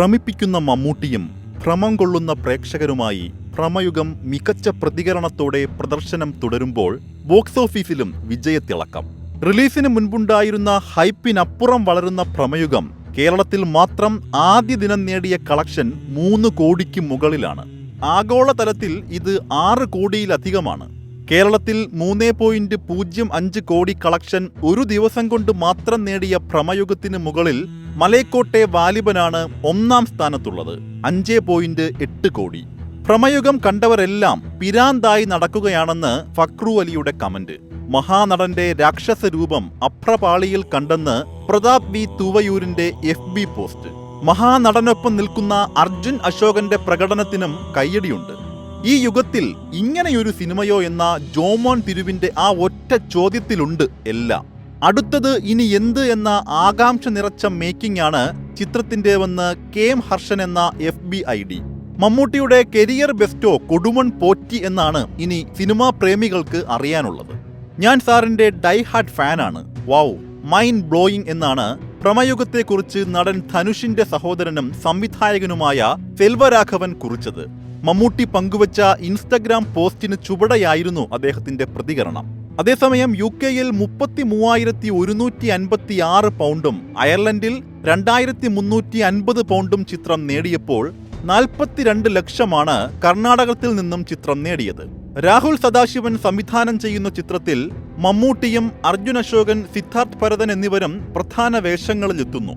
ഭ്രമിപ്പിക്കുന്ന മമ്മൂട്ടിയും ഭ്രമം കൊള്ളുന്ന പ്രേക്ഷകരുമായി ഭ്രമയുഗം മികച്ച പ്രതികരണത്തോടെ പ്രദർശനം തുടരുമ്പോൾ ബോക്സ് ഓഫീസിലും വിജയത്തിളക്കം. റിലീസിന് മുൻപുണ്ടായിരുന്ന ഹൈപ്പിനപ്പുറം വളരുന്ന ഭ്രമയുഗം കേരളത്തിൽ മാത്രം ആദ്യ ദിനം നേടിയ കളക്ഷൻ 3 കോടിക്ക് മുകളിലാണ്. ആഗോളതലത്തിൽ ഇത് 6 കോടിയിലധികമാണ്. കേരളത്തിൽ 3.05 കോടി കളക്ഷൻ ഒരു ദിവസം കൊണ്ട് മാത്രം നേടിയ ഭ്രമയുഗത്തിന് മുകളിൽ മലൈക്കോട്ടെ വാലിബനാണ് 1ാം സ്ഥാനത്തുള്ളത്, 5.8 കോടി. ഭ്രമയുഗം കണ്ടവരെല്ലാം പിരാന്തായി നടക്കുകയാണെന്ന് ഫക്രു അലിയുടെ കമന്റ്. മഹാനടന്റെ രാക്ഷസ രൂപം അഭ്രപാളിയിൽ കണ്ടെന്ന് പ്രതാപ് വി തൂവയൂരിന്റെ FB പോസ്റ്റ്. മഹാനടനൊപ്പം നിൽക്കുന്ന അർജുൻ അശോകന്റെ പ്രകടനത്തിനും കയ്യടിയുണ്ട്. ഈ യുഗത്തിൽ ഇങ്ങനെയൊരു സിനിമയോ എന്ന ജോമോൻ തിരുവിന്റെ ആ ഒറ്റ ചോദ്യത്തിലുണ്ട് എല്ലാം. അടുത്തത് ഇനി എന്ത് എന്ന ആകാംക്ഷ നിറച്ച മേക്കിംഗ് ആണ് ചിത്രത്തിന്റേവെന്ന് KM ഹർഷൻ എന്ന FB ID. മമ്മൂട്ടിയുടെ കരിയർ ബെസ്റ്റോ കൊടുമൺ പോറ്റി എന്നാണ് ഇനി സിനിമാ പ്രേമികൾക്ക് അറിയാനുള്ളത്. ഞാൻ സാറിന്റെ ഡൈ ഹാർഡ് ഫാനാണ്. വാവ്, മൈൻഡ് ബ്ലോയിങ് എന്നാണ് ഭ്രമയുഗത്തെക്കുറിച്ച് നടൻ ധനുഷിന്റെ സഹോദരനും സംവിധായകനുമായ സെൽവരാഘവൻ കുറിച്ചത്. മമ്മൂട്ടി പങ്കുവച്ച ഇൻസ്റ്റഗ്രാം പോസ്റ്റിന് ചുവടെയായിരുന്നു അദ്ദേഹത്തിന്റെ പ്രതികരണം. അതേസമയം UK-യിൽ 33,156 പൗണ്ടും അയർലൻഡിൽ 2,350 പൗണ്ടും ചിത്രം നേടിയപ്പോൾ 42 ലക്ഷമാണ് കർണാടകത്തിൽ നിന്നും ചിത്രം നേടിയത്. രാഹുൽ സദാശിവൻ സംവിധാനം ചെയ്യുന്ന ചിത്രത്തിൽ മമ്മൂട്ടിയും അർജുൻ അശോകൻ, സിദ്ധാർത്ഥ് ഭരതൻ എന്നിവരും പ്രധാന വേഷങ്ങളിലെത്തുന്നു.